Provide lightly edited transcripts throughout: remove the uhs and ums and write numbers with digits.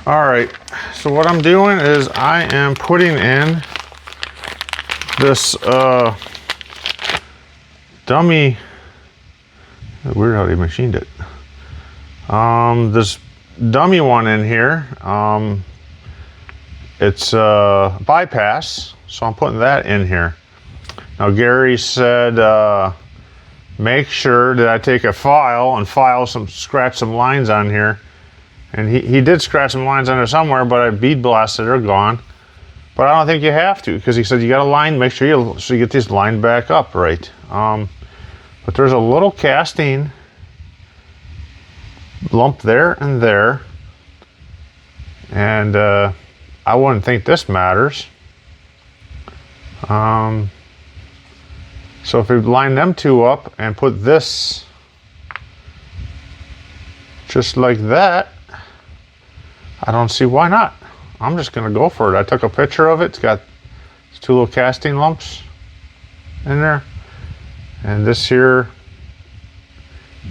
All right, so what I'm doing is I am putting in this dummy. Weird how they machined it. This dummy one in here. It's bypass, so I'm putting that in here. Now Gary said make sure that I take a file and scratch some lines on here. And he did scratch some lines on there somewhere, but I bead blasted, they're gone. But I don't think you have to, because he said you got to line, make sure you get these lined back up right. But there's a little casting lump there and there. And I wouldn't think this matters. So if we line them two up and put this just like that, I don't see why not. I'm just gonna go for it. I took a picture of it. It's got two little casting lumps in there. And this here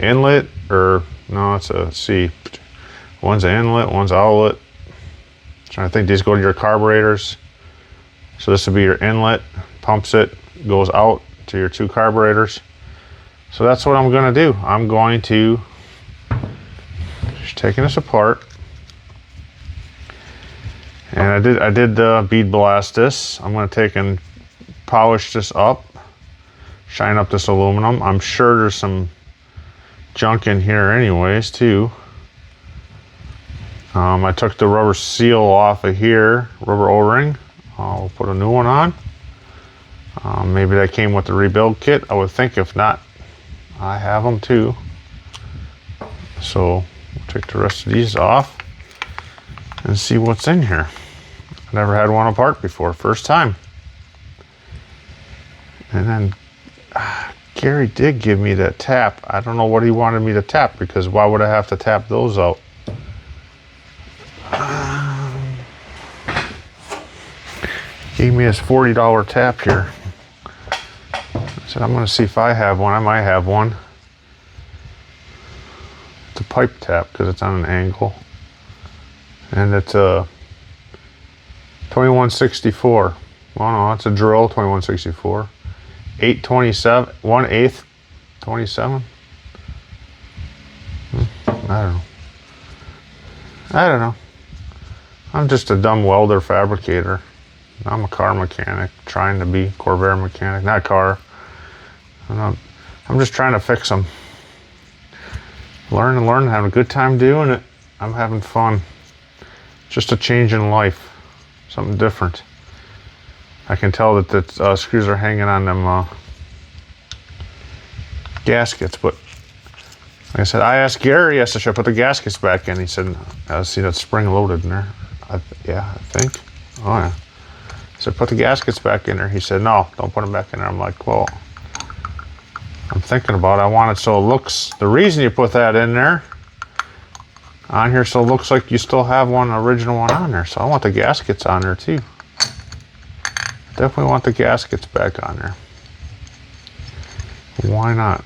inlet, or no, it's a C. One's an inlet, one's outlet. Trying to think, these go to your carburetors. So this would be your inlet, pumps it, goes out to your two carburetors. So that's what I'm gonna do. I'm going to just taking this apart. And I did bead blast this. I'm going to take and polish this up, shine up this aluminum. I'm sure there's some junk in here anyways too. I took the rubber seal off of here, rubber O-ring. I'll put a new one on. Maybe that came with the rebuild kit. I would think, if not, I have them too. So we'll take the rest of these off and see what's in here. Never had one apart before, first time. And then Gary did give me that tap. I don't know what he wanted me to tap, because why would I have to tap those out? Gave me his $40 tap here. I said, I'm gonna see if I have one. I might have one. It's a pipe tap because it's on an angle. And it's a 2164. Well, no, it's a drill, 2164. 827, 1/8, 27. I don't know. I'm just a dumb welder fabricator. I'm a car mechanic, trying to be Corvair mechanic, not car. I'm just trying to fix them. Learn, having a good time doing it. I'm having fun. Just a change in life. Something different. I can tell that the screws are hanging on them gaskets, but like I said, I asked Gary, I said, should I put the gaskets back in? He said, I see that spring loaded in there. Yeah, I think. Oh yeah. I said, put the gaskets back in there. He said, no, don't put them back in there. I'm like, well, I'm thinking about it. I want it so it looks, the reason you put that in there on here, so it looks like you still have one original one on there. So I want the gaskets on there too. Definitely want the gaskets back on there. Why not?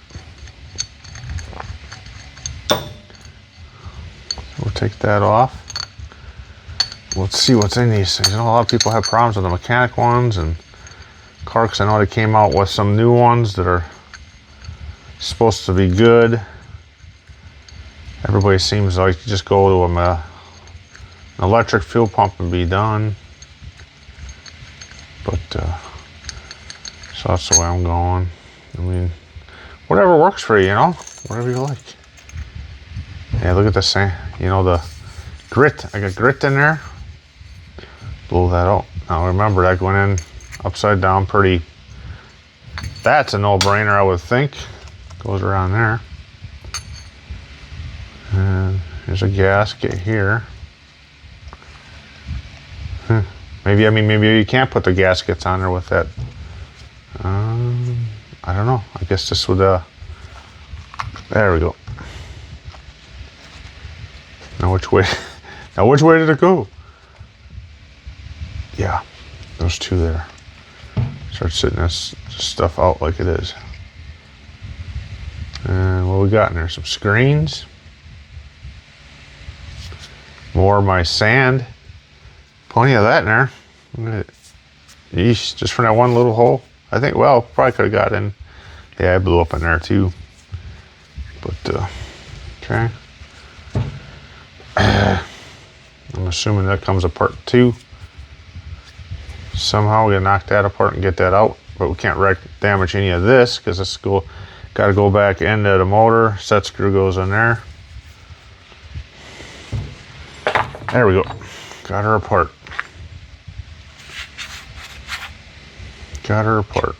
We'll take that off. Let's see what's in these things. You know, a lot of people have problems with the mechanic ones and Clarks. I know they came out with some new ones that are supposed to be good. Everybody seems like you just go to an electric fuel pump and be done. But so that's the way I'm going. I mean, whatever works for you, you know, whatever you like. Yeah, look at this thing. You know, the grit. I got grit in there. Blow that out. Now remember, that went in upside down pretty. That's a no-brainer, I would think. Goes around there. And there's a gasket here. Maybe you can't put the gaskets on there with that. I don't know. I guess this would. There we go. Now which way? Now which way did it go? Yeah, those two there. Start sitting this stuff out like it is. And what we got in there? Some screens. More of my sand. Plenty of that in there. Yeesh, just for that one little hole. I think, well, probably could have got in. Yeah, I blew up in there too. But, okay. I'm assuming that comes apart too. Somehow we gotta knock that apart and get that out. But we can't damage any of this because this got to go back into the motor. Set screw goes in there. There we go. Got her apart. Got her apart.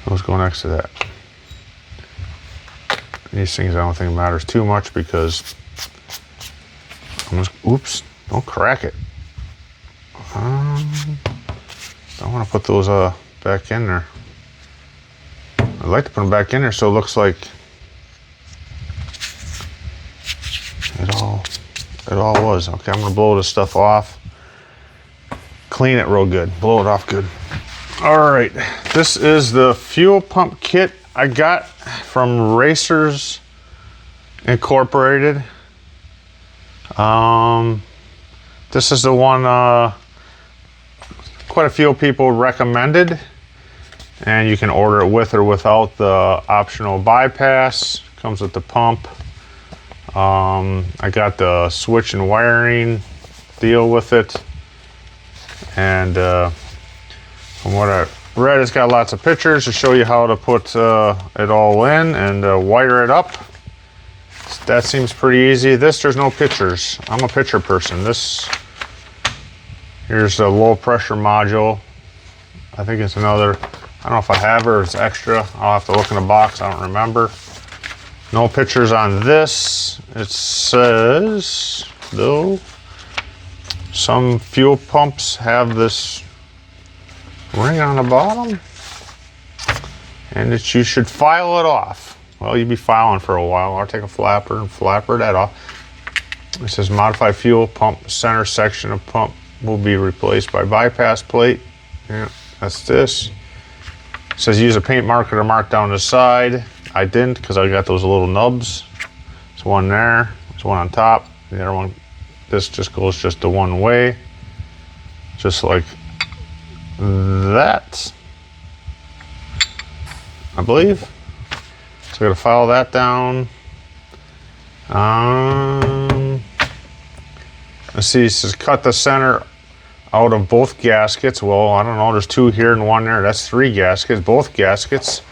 Let's go next to that. These things I don't think matters too much because oops, don't crack it. Don't want to put those back in there. I'd like to put them back in there so it looks like it all was. Okay, I'm gonna blow this stuff off. Clean it real good. Blow it off good. All right, this is the fuel pump kit I got from Racers Incorporated. This is the one quite a few people recommended, and you can order it with or without the optional bypass. Comes with the pump. I got the switch and wiring deal with it, and from what I read, it's got lots of pictures to show you how to put it all in and wire it up. That seems pretty easy. There's no pictures. I'm a picture person. Here's the low pressure module. I think it's another, I don't know if I have it or it's extra. I'll have to look in the box, I don't remember. No pictures on this. It says, though, some fuel pumps have this ring on the bottom, and that you should file it off. Well, you'd be filing for a while. I'll take a flapper and flapper that off. It says modified fuel pump center section of pump will be replaced by bypass plate. Yeah, that's this. It says use a paint marker to mark down the side. I didn't because I got those little nubs. There's one there. There's one on top. The other one, this just goes just the one way. Just like that, I believe. So I gotta file that down. Let's see, it says cut the center out of both gaskets. Well, I don't know, there's two here and one there. That's 3 gaskets, both gaskets.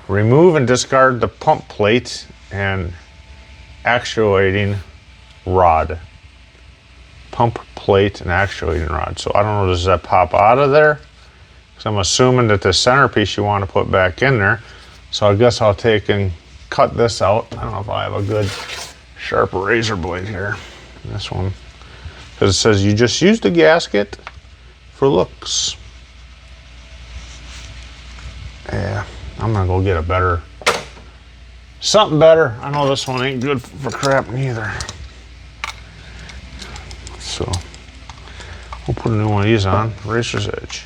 Remove and discard the pump plate and actuating rod. Pump plate and actuating rod. So I don't know, does that pop out of there? Because I'm assuming that the centerpiece you want to put back in there. So I guess I'll take and cut this out. I don't know if I have a good sharp razor blade here. This one. Because it says you just use the gasket for looks. Yeah, I'm gonna go get a better, something better. I know this one ain't good for crap neither. So we'll put a new one of these on, Racer's Edge.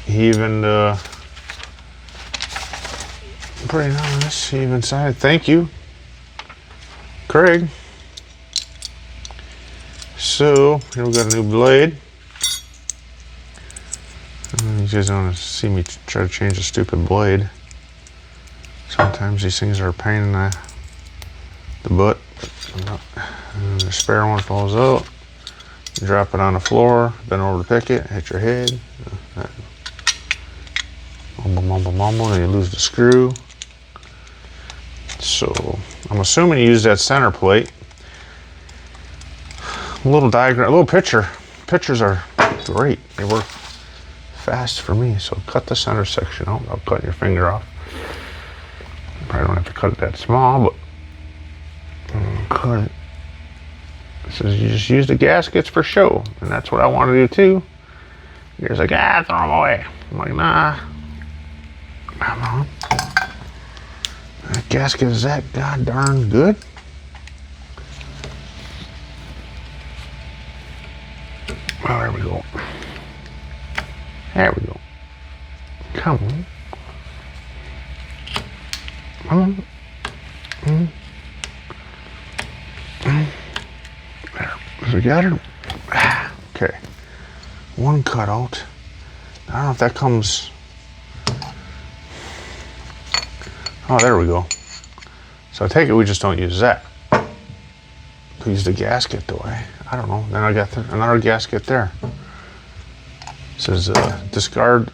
Even pretty nice, even side. Thank you, Craig. So here we got a new blade. You guys don't want to see me try to change a stupid blade. Sometimes these things are a pain in the butt. And the spare one falls out. You drop it on the floor, bend over to pick it, hit your head. Mumble, mumble, mumble, and you lose the screw. So I'm assuming you use that center plate. A little diagram, a little picture. Pictures are great. They work fast for me. So cut the center section out without cutting your finger off. You probably don't have to cut it that small, but cut it. It says you just use the gaskets for show, and that's what I want to do too. You're like, throw them away. I'm like, nah. Come on. That gasket is that god darn good. Well, there we go. There we go. Come on. There. We got her. Okay. One cutout. I don't know if that comes. Oh, there we go. So I take it we just don't use that. We use the gasket the way. I don't know. Then I got another gasket there. It says discard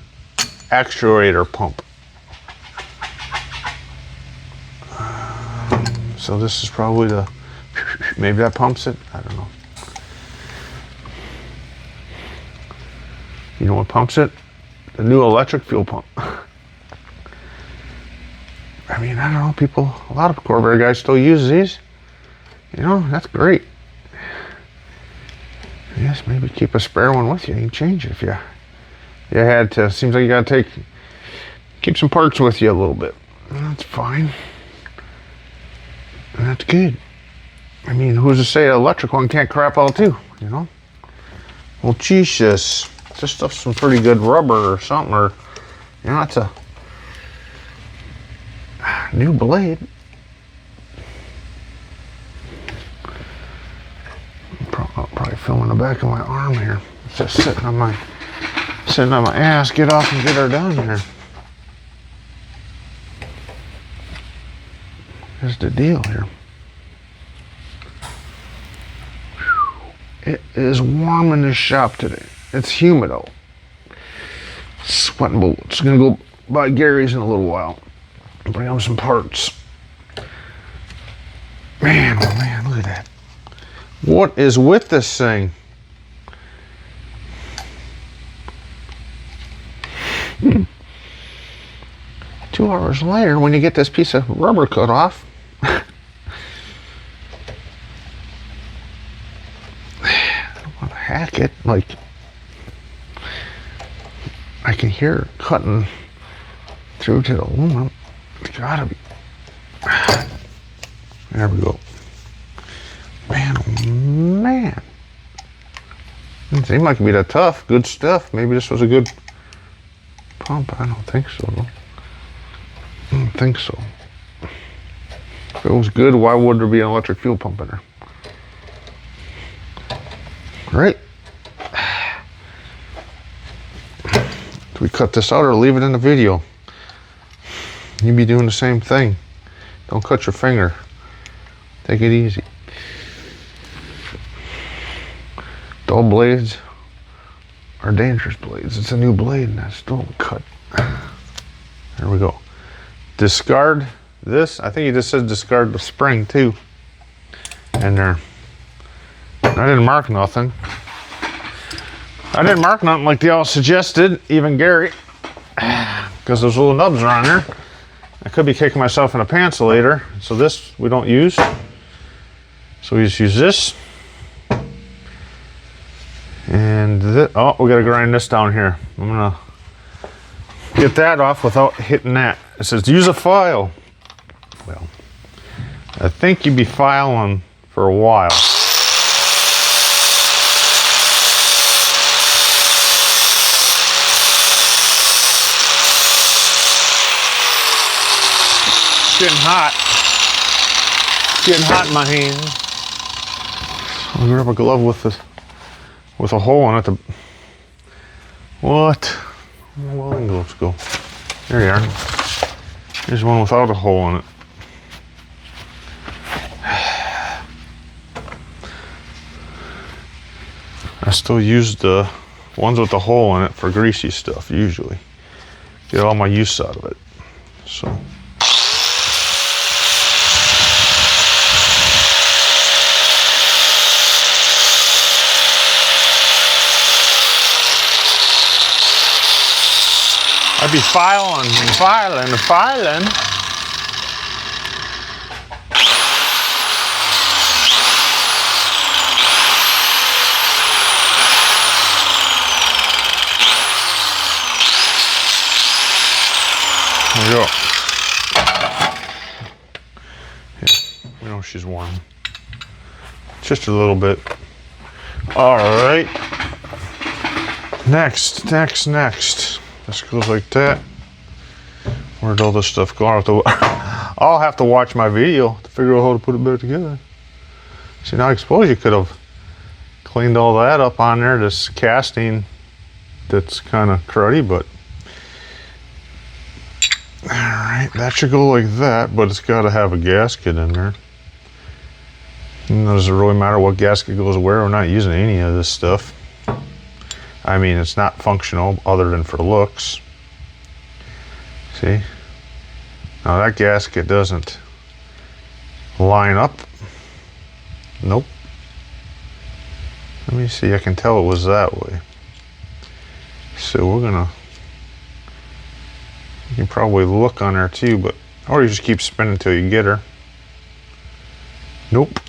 actuator pump. So this is probably the, maybe that pumps it. I don't know. You know what pumps it? The new electric fuel pump. I mean, I don't know, people, a lot of Corvair guys still use these. You know, that's great. Yes, maybe keep a spare one with you and change it if you had to. Seems like you gotta keep some parts with you a little bit. That's fine. And that's good. I mean, who's to say an electric one can't crap out too, you know? Well, Jesus, this stuff's some pretty good rubber or something, or, you know, it's a new blade. I'll probably feel in the back of my arm here. It's just sitting on my ass. Get off and get her down here. Here's the deal here. It is warm in this shop today. It's humid out. Sweating bullets. Gonna go by Gary's in a little while. Bring him some parts. Man, oh man, look at that. What is with this thing? 2 hours later, when you get this piece of rubber cut off, I don't want to hack it. Like, I can hear it cutting through to the aluminum. It's gotta be. There we go. Man, oh man. Didn't seem like it'd be that tough. Good stuff. Maybe this was a good pump. I don't think so, though. I don't think so. If it was good, why would there be an electric fuel pump in there? Right? Do we cut this out or leave it in the video? You'd be doing the same thing. Don't cut your finger. Take it easy. Dull blades are dangerous blades. It's a new blade and that's still cut. There we go. Discard this. I think he just said discard the spring too. And there. I didn't mark nothing. I didn't mark nothing like they all suggested, even Gary. Because those little nubs are on there. I could be kicking myself in the pants later. So this we don't use. So we just use this. And this, oh, we gotta grind this down here. I'm gonna get that off without hitting that. It says use a file. Well, I think you'd be filing for a while. It's getting hot. It's getting hot in my hands. I'll grab a glove with a hole in it. What? Where the welding gloves go? There you are. Here's one without a hole in it. I still use the ones with the hole in it for greasy stuff usually. Get all my use out of it. So. I'd be filing and filing and filing. There we go. Yeah, we know she's warm. Just a little bit. All right. Next. This goes like that. Where'd all this stuff go? I'll have to watch my video to figure out how to put it back together. See, now I suppose you could have cleaned all that up on there, this casting that's kind of cruddy, but all right, that should go like that, but it's got to have a gasket in there. And does it really matter what gasket goes where? We're not using any of this stuff. I mean, it's not functional other than for looks. See? Now that gasket doesn't line up. Nope. Let me see, I can tell it was that way. So we're gonna, you can probably look on there too, but, or you just keep spinning until you get her. Nope.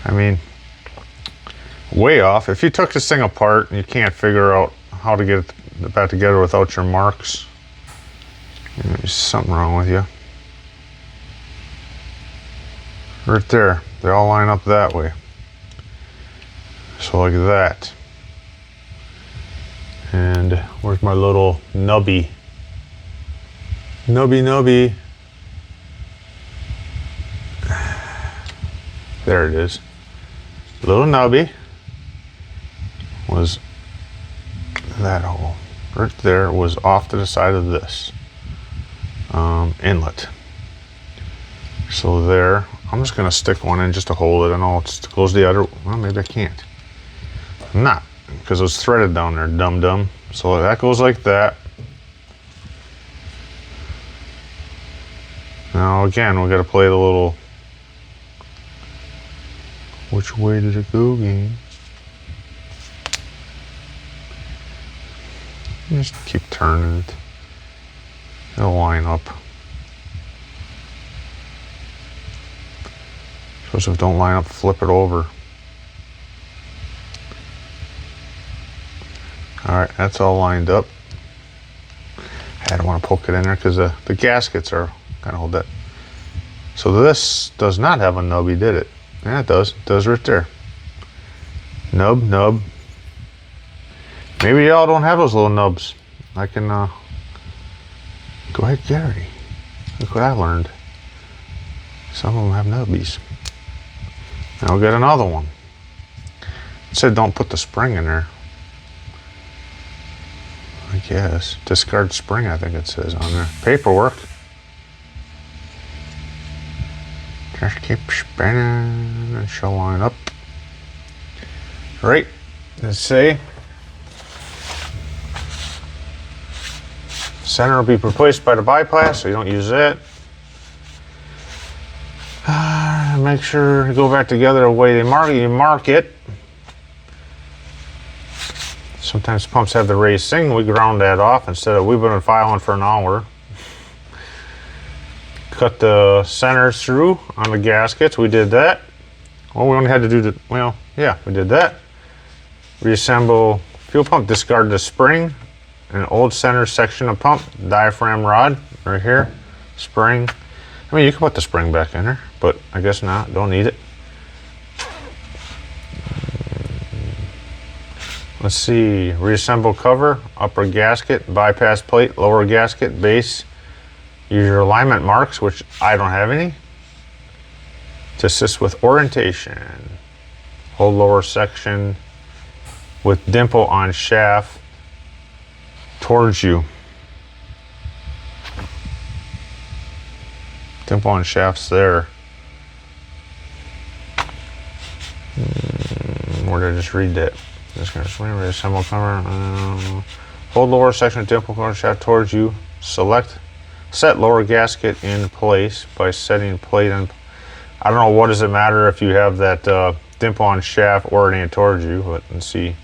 I mean, way off. If you took this thing apart and you can't figure out how to get it back together without your marks, there's something wrong with you. Right there, they all line up that way. So like that. And where's my little nubby? Nubby. There it is. Little nubby was that hole. Right there was off to the side of this inlet. So there, I'm just gonna stick one in just to hold it. I know it goes the other, well, maybe I can't. I'm not, because it was threaded down there, dum-dum. So that goes like that. Now again, we gotta play the little, which way did it go game? Just keep turning it. It'll line up. Suppose if it don't line up, flip it over. All right, that's all lined up. I don't want to poke it in there because the gaskets are kind of hold that. So this does not have a nubby, did it? Yeah, it does. It does right there. Nub. Maybe y'all don't have those little nubs. I can go ahead, Gary. Look what I learned. Some of them have nubbies. Now we'll get another one. It said don't put the spring in there. I guess. Discard spring, I think it says on there. Paperwork. Just keep spinning and she'll line up. Right. Let's see. Center will be replaced by the bypass, so you don't use that. Make sure to go back together the way they mark it. You mark it. Sometimes pumps have the raised thing. We ground that off instead of, we've been filing for an hour. Cut the centers through on the gaskets. We did that. Well, we only had to do the, well, yeah, we did that. Reassemble fuel pump, discard the spring, an old center section of pump, diaphragm rod right here, spring. I mean, you can put the spring back in there, but I guess not, don't need it. Let's see, reassemble cover, upper gasket, bypass plate, lower gasket, base. Use your alignment marks, which I don't have any, to assist with orientation. Hold lower section with dimple on shaft towards you. Dimple on shaft's there. Where did I just read that? Just gonna swing, reassemble cover. Hold lower section of dimple on shaft towards you. Set lower gasket in place by setting plate in. I don't know what does it matter if you have that dimple on shaft oriented towards you, but let's see.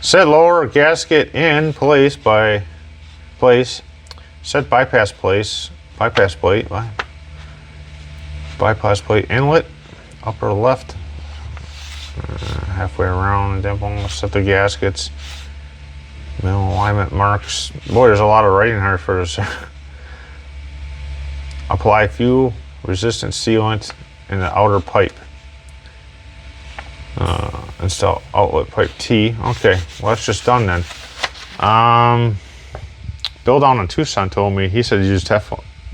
Set lower gasket in place by set bypass plate, bypass plate inlet, upper left, halfway around, dimple, set the gaskets, middle alignment marks. Boy, there's a lot of writing here for this. Apply fuel resistant sealant in the outer pipe. Install outlet pipe T. Okay, well that's just done then. Bill down in Tucson told me, he said use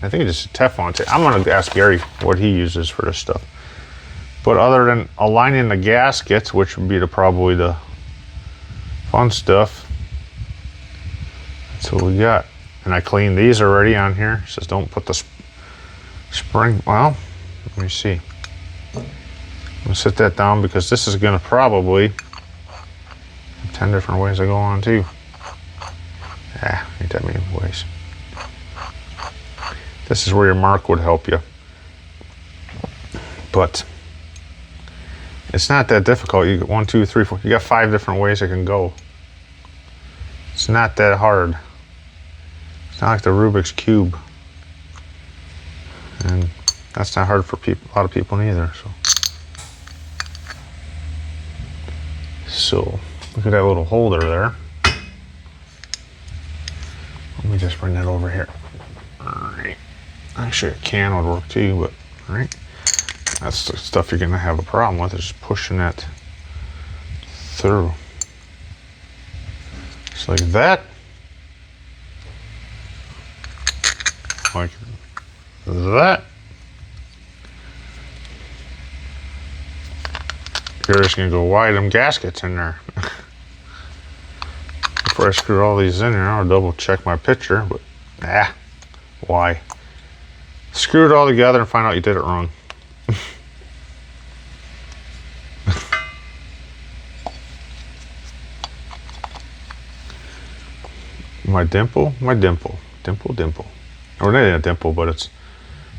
I think it's just Teflon tape. I'm gonna ask Gary what he uses for this stuff. But other than aligning the gaskets, which would be probably the fun stuff, that's what we got. And I cleaned these already on here. It says don't put the spring. Well, let me see. I'm gonna set that down because this is gonna probably 10 different ways to go on too. Yeah, ain't that many ways. This is where your mark would help you. But it's not that difficult. You got 1, 2, 3, 4. You got 5 different ways it can go. It's not that hard. It's not like the Rubik's Cube. And that's not hard for people, a lot of people neither. So look at that little holder there. Let me just bring that over here. Alright. Actually a can would work too, but alright. That's the stuff you're gonna have a problem with, is just pushing that through. Just like that. Like that. You're just gonna go wide them gaskets in there. Before I screw all these in there, I'll double check my picture, but why? Screw it all together and find out you did it wrong. My dimple? My dimple. Dimple, dimple. Or not a dimple, but it's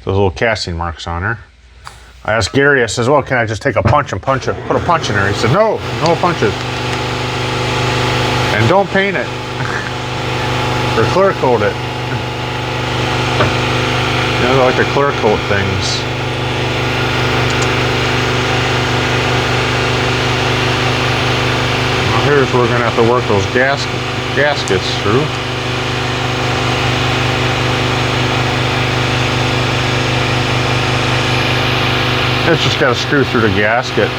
those little casting marks on there. I asked Gary, I says, well, can I just take a punch and punch it, put a punch in there? He said, no, no punches. And don't paint it. Or clear coat it. You know, I like the clear coat things. Now here's where we're gonna have to work those gaskets through. It's just got to screw through the gasket.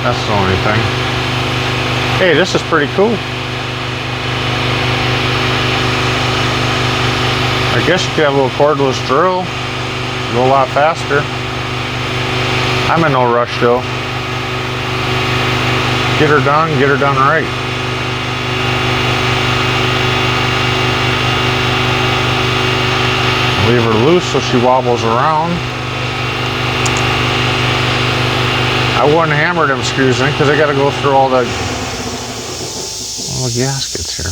That's the only thing. Hey, this is pretty cool. I guess you could have a little cordless drill. Go a lot faster. I'm in no rush though. Get her done right. Leave her loose so she wobbles around. I wouldn't hammer them screws in because I got to go through all the gaskets here.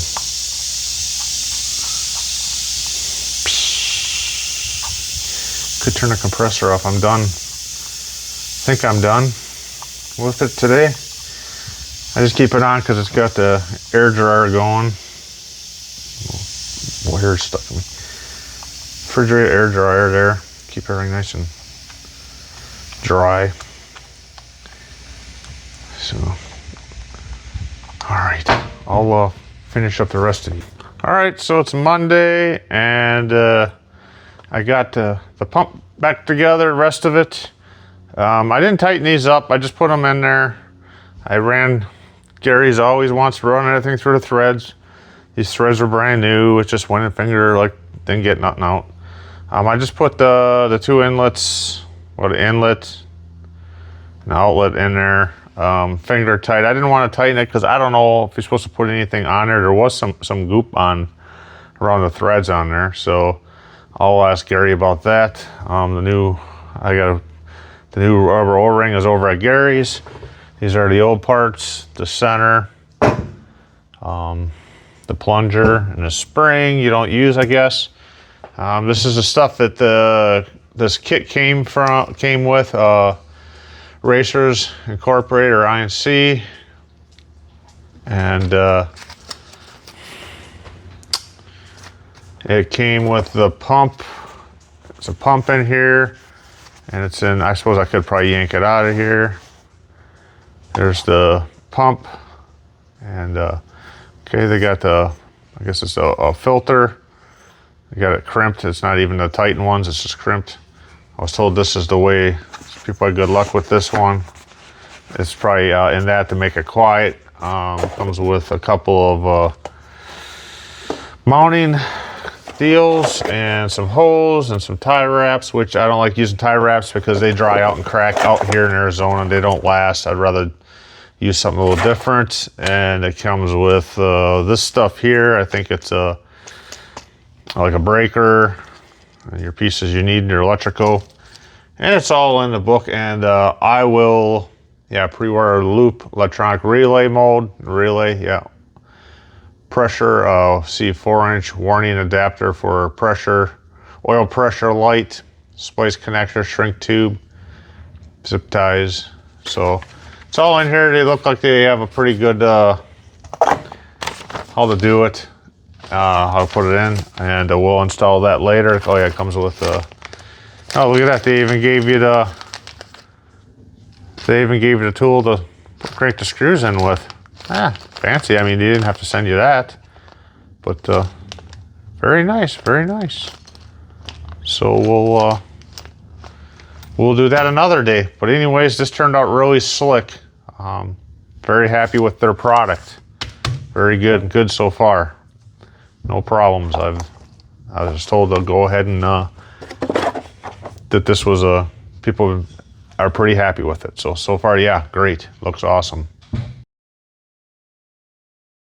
Could turn the compressor off. I'm done. I think I'm done with it today. I just keep it on because it's got the air dryer going. Well, hair's stuck in me. Refrigerator, air dryer there. Keep everything nice and dry. So, all right, I'll finish up the rest of it. All right, so it's Monday, and I got the pump back together, the rest of it. I didn't tighten these up, I just put them in there. I ran, Gary's always wants to run everything through the threads. These threads were brand new, it just went in finger, like, didn't get nothing out. I just put the 2 inlets, or the inlet, and outlet in there. Finger tight. I didn't want to tighten it because I don't know if you're supposed to put anything on there. There was some goop on around the threads on there, so I'll ask Gary about that. The new rubber O-ring is over at Gary's. These are the old parts. The center, the plunger, and the spring you don't use, I guess. This is the stuff that this kit came with. Racers Incorporated or INC, and it came with the pump. It's a pump in here, and it's in, I suppose I could probably yank it out of here. There's the pump, and okay, they got the, I guess it's a filter. They got it crimped. It's not even the Titan ones, it's just crimped. I was told this is the way. People had good luck with this one. It's probably in that to make it quiet. Comes with a couple of mounting deals and some hose and some tie wraps, which I don't like using tie wraps because they dry out and crack out here in Arizona. They don't last. I'd rather use something a little different. And it comes with this stuff here. I think it's like a breaker, and your pieces you need in your electrical. And it's all in the book. And I will, pre-wire loop, electronic relay mode, pressure, see 4-inch warning adapter for pressure, oil pressure light, splice connector, shrink tube, zip ties. So it's all in here. They look like they have a pretty good how to do it, how to put it in, and we'll install that later. Oh yeah, it comes with oh, look at that, they even gave you the tool to crank the screws in with. Fancy. I mean, they didn't have to send you that, but very nice, very nice. So we'll do that another day. But anyways, this turned out really slick. Very happy with their product. Very good so far. No problems. I was told to go ahead and that this was people are pretty happy with it. So far, yeah, great. Looks awesome.